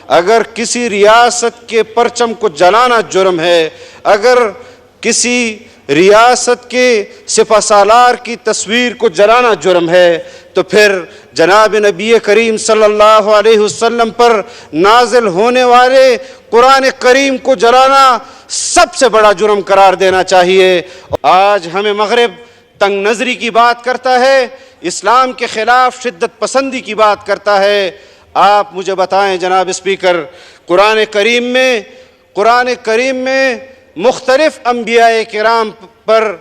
اگر کسی ریاست کے پرچم کو جلانا جرم ہے، اگر کسی ریاست کے سپہ سالار کی تصویر کو جلانا جرم ہے، تو پھر جناب نبی کریم صلی اللہ علیہ وسلم پر نازل ہونے والے قرآن کریم کو جلانا سب سے بڑا جرم قرار دینا چاہیے۔ آج ہمیں مغرب تنگ نظری کی بات کرتا ہے، اسلام کے خلاف شدت پسندی کی بات کرتا ہے۔ آپ مجھے بتائیں جناب اسپیکر، قرآن کریم میں مختلف انبیاء کرام پر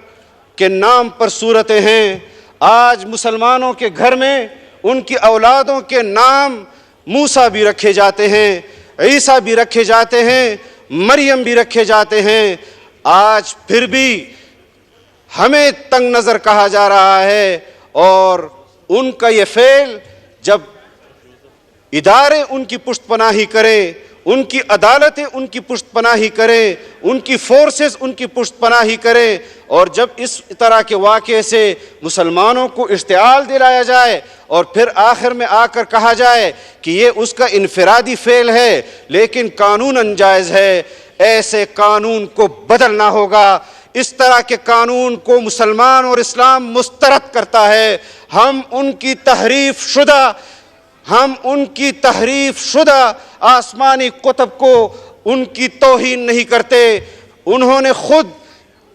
کے نام پر صورتیں ہیں۔ آج مسلمانوں کے گھر میں ان کی اولادوں کے نام موسیٰ بھی رکھے جاتے ہیں، عیسیٰ بھی رکھے جاتے ہیں، مریم بھی رکھے جاتے ہیں۔ آج پھر بھی ہمیں تنگ نظر کہا جا رہا ہے، اور ان کا یہ فعل جب ادارے ان کی پشت پناہی کریں، ان کی عدالتیں ان کی پشت پناہی کریں، ان کی فورسز ان کی پشت پناہی کریں، اور جب اس طرح کے واقعے سے مسلمانوں کو اشتعال دلایا جائے اور پھر آخر میں آ کر کہا جائے کہ یہ اس کا انفرادی فعل ہے لیکن قانوناً جائز ہے، ایسے قانون کو بدلنا ہوگا۔ اس طرح کے قانون کو مسلمان اور اسلام مسترد کرتا ہے۔ ہم ان کی تحریف شدہ آسمانی کتب کو ان کی توہین نہیں کرتے۔ انہوں نے خود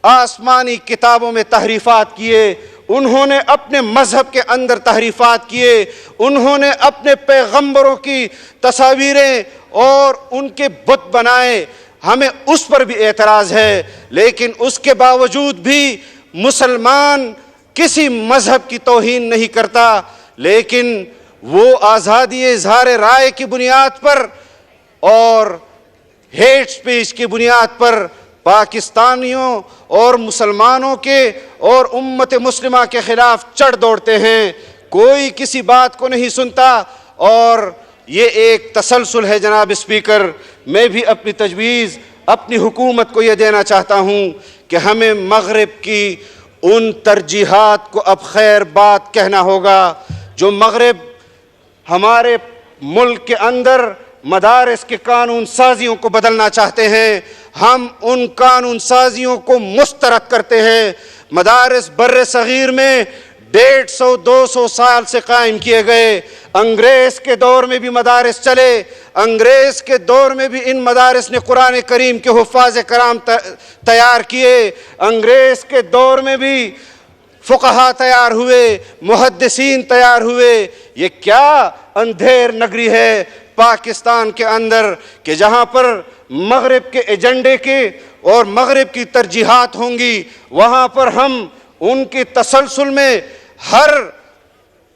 آسمانی کتابوں میں تحریفات کیے، انہوں نے اپنے مذہب کے اندر تحریفات کیے، انہوں نے اپنے پیغمبروں کی تصاویریں اور ان کے بت بنائے۔ ہمیں اس پر بھی اعتراض ہے، لیکن اس کے باوجود بھی مسلمان کسی مذہب کی توہین نہیں کرتا، لیکن وہ آزادی اظہار رائے کی بنیاد پر اور ہیٹ سپیچ کی بنیاد پر پاکستانیوں اور مسلمانوں کے اور امت مسلمہ کے خلاف چڑھ دوڑتے ہیں۔ کوئی کسی بات کو نہیں سنتا، اور یہ ایک تسلسل ہے جناب اسپیکر۔ میں بھی اپنی تجویز اپنی حکومت کو یہ دینا چاہتا ہوں کہ ہمیں مغرب کی ان ترجیحات کو اب خیر بات کہنا ہوگا جو مغرب ہمارے ملک کے اندر مدارس کے قانون سازیوں کو بدلنا چاہتے ہیں۔ ہم ان قانون سازیوں کو مسترد کرتے ہیں۔ مدارس بر صغیر میں 150-200 سال سے قائم کیے گئے۔ انگریز کے دور میں بھی مدارس چلے، انگریز کے دور میں بھی ان مدارس نے قرآن کریم کے حفاظ کرام تیار کیے، انگریز کے دور میں بھی فقہا تیار ہوئے، محدثین تیار ہوئے۔ یہ کیا اندھیر نگری ہے پاکستان کے اندر کہ جہاں پر مغرب کے ایجنڈے کے اور مغرب کی ترجیحات ہوں گی، وہاں پر ہم ان کی تسلسل میں ہر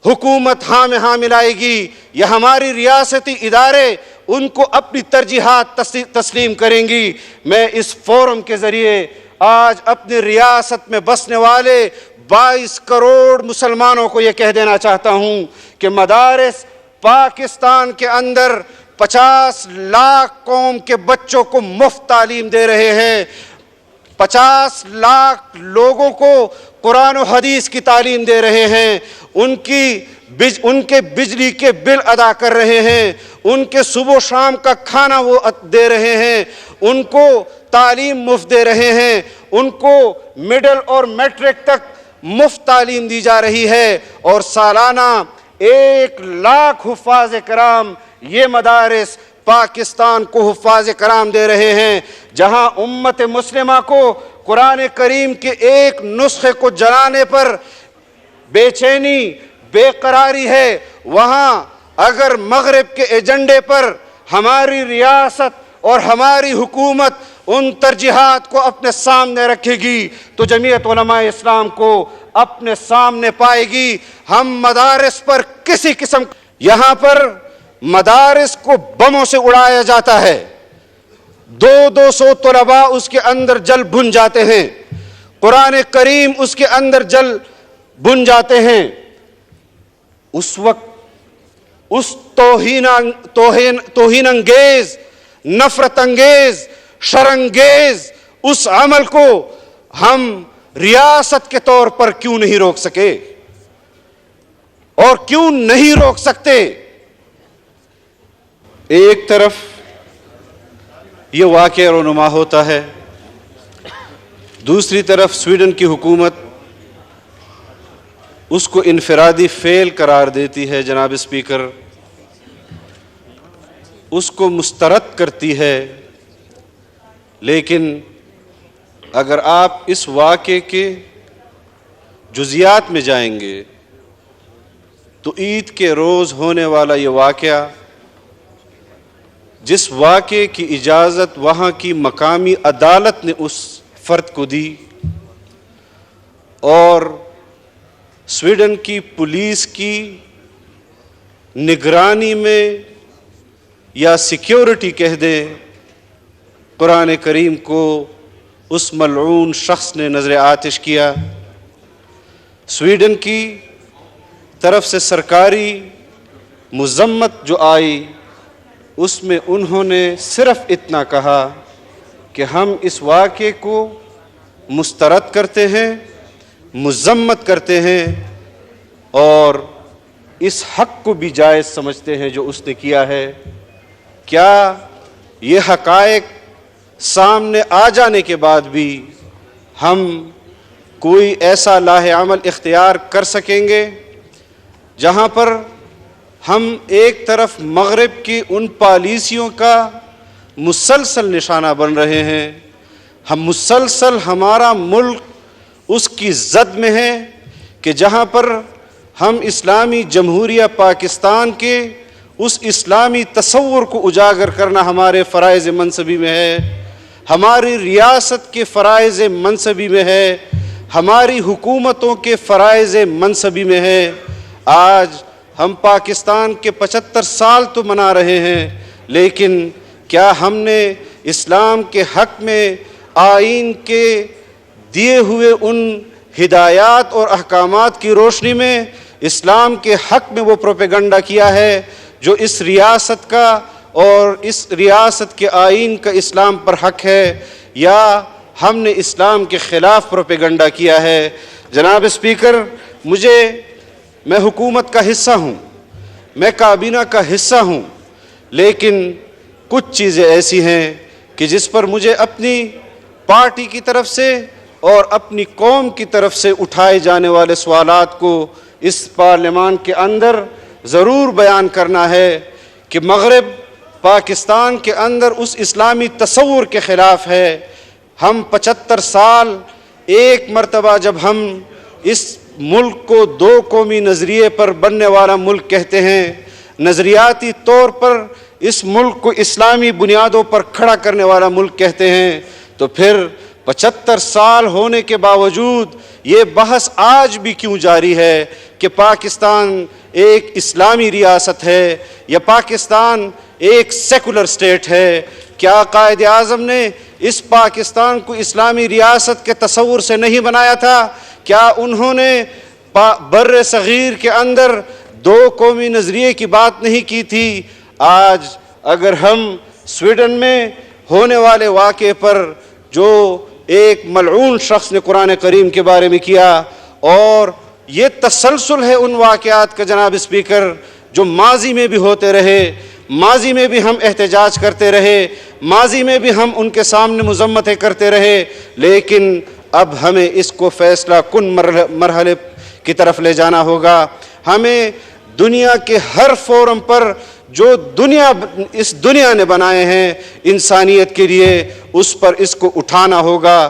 حکومت ہاں میں ہاں ملائے گی، یا ہماری ریاستی ادارے ان کو اپنی ترجیحات تسلیم کریں گی۔ میں اس فورم کے ذریعے آج اپنی ریاست میں بسنے والے 22 کروڑ مسلمانوں کو یہ کہہ دینا چاہتا ہوں کہ مدارس پاکستان کے اندر 50 لاکھ قوم کے بچوں کو مفت تعلیم دے رہے ہیں، 50 لاکھ لوگوں کو قرآن و حدیث کی تعلیم دے رہے ہیں، ان کے بجلی کے بل ادا کر رہے ہیں، ان کے صبح و شام کا کھانا وہ دے رہے ہیں، ان کو تعلیم مفت دے رہے ہیں، ان کو مڈل اور میٹرک تک مفت تعلیم دی جا رہی ہے، اور سالانہ 1 لاکھ حفاظ کرام یہ مدارس پاکستان کو حفاظ کرام دے رہے ہیں۔ جہاں امت مسلمہ کو قرآن کریم کے ایک نسخے کو جلانے پر بے چینی، بے قراری ہے، وہاں اگر مغرب کے ایجنڈے پر ہماری ریاست اور ہماری حکومت ان ترجیحات کو اپنے سامنے رکھے گی تو جمعیت علماء اسلام کو اپنے سامنے پائے گی۔ ہم مدارس پر کسی قسم، یہاں پر مدارس کو بموں سے اڑایا جاتا ہے، 200 طلباء اس کے اندر جل بھن جاتے ہیں، قرآن کریم اس کے اندر جل بھن جاتے ہیں۔ اس وقت اس توہین انگیز، نفرت انگیز، شرانگیز اس عمل کو ہم ریاست کے طور پر کیوں نہیں روک سکے اور کیوں نہیں روک سکتے؟ ایک طرف یہ واقعہ رونما ہوتا ہے، دوسری طرف سویڈن کی حکومت اس کو انفرادی فعل قرار دیتی ہے، جناب اسپیکر، اس کو مسترد کرتی ہے۔ لیکن اگر آپ اس واقعے کے جزیات میں جائیں گے تو عید کے روز ہونے والا یہ واقعہ، جس واقعے کی اجازت وہاں کی مقامی عدالت نے اس فرد کو دی اور سویڈن کی پولیس کی نگرانی میں یا سیکیورٹی کہہ دیں، قرآن کریم کو اس ملعون شخص نے نظر آتش کیا۔ سویڈن کی طرف سے سرکاری مذمت جو آئی، اس میں انہوں نے صرف اتنا کہا کہ ہم اس واقعے کو مسترد کرتے ہیں، مذمت کرتے ہیں اور اس حق کو بھی جائز سمجھتے ہیں جو اس نے کیا ہے۔ کیا یہ حقائق سامنے آ جانے کے بعد بھی ہم کوئی ایسا لاہ عمل اختیار کر سکیں گے جہاں پر ہم ایک طرف مغرب کی ان پالیسیوں کا مسلسل نشانہ بن رہے ہیں، ہم مسلسل ہمارا ملک اس کی زد میں ہے کہ جہاں پر ہم اسلامی جمہوریہ پاکستان کے اس اسلامی تصور کو اجاگر کرنا ہمارے فرائض منصبی میں ہے، ہماری ریاست کے فرائض منصبی میں ہے، ہماری حکومتوں کے فرائض منصبی میں ہے۔ آج ہم پاکستان کے 75 سال تو منا رہے ہیں، لیکن کیا ہم نے اسلام کے حق میں آئین کے دیے ہوئے ان ہدایات اور احکامات کی روشنی میں اسلام کے حق میں وہ پروپیگنڈا کیا ہے جو اس ریاست کا اور اس ریاست کے آئین کا اسلام پر حق ہے، یا ہم نے اسلام کے خلاف پروپیگنڈا کیا ہے؟ جناب اسپیکر، میں حکومت کا حصہ ہوں، میں کابینہ کا حصہ ہوں، لیکن کچھ چیزیں ایسی ہیں کہ جس پر مجھے اپنی پارٹی کی طرف سے اور اپنی قوم کی طرف سے اٹھائے جانے والے سوالات کو اس پارلیمان کے اندر ضرور بیان کرنا ہے کہ مغرب پاکستان کے اندر اس اسلامی تصور کے خلاف ہے۔ ہم 75 سال ایک مرتبہ جب ہم اس ملک کو دو قومی نظریے پر بننے والا ملک کہتے ہیں، نظریاتی طور پر اس ملک کو اسلامی بنیادوں پر کھڑا کرنے والا ملک کہتے ہیں، تو پھر 75 سال ہونے کے باوجود یہ بحث آج بھی کیوں جاری ہے کہ پاکستان ایک اسلامی ریاست ہے یا پاکستان ایک سیکولر سٹیٹ ہے؟ کیا قائد اعظم نے اس پاکستان کو اسلامی ریاست کے تصور سے نہیں بنایا تھا؟ کیا انہوں نے بر صغیر کے اندر دو قومی نظریے کی بات نہیں کی تھی؟ آج اگر ہم سویڈن میں ہونے والے واقعے پر جو ایک ملعون شخص نے قرآن کریم کے بارے میں کیا، اور یہ تسلسل ہے ان واقعات کا جناب اسپیکر جو ماضی میں بھی ہوتے رہے، ماضی میں بھی ہم احتجاج کرتے رہے، ماضی میں بھی ہم ان کے سامنے مذمتیں کرتے رہے، لیکن اب ہمیں اس کو فیصلہ کن مرحلے کی طرف لے جانا ہوگا۔ ہمیں دنیا کے ہر فورم پر جو اس دنیا نے بنائے ہیں انسانیت کے لیے، اس پر اس کو اٹھانا ہوگا۔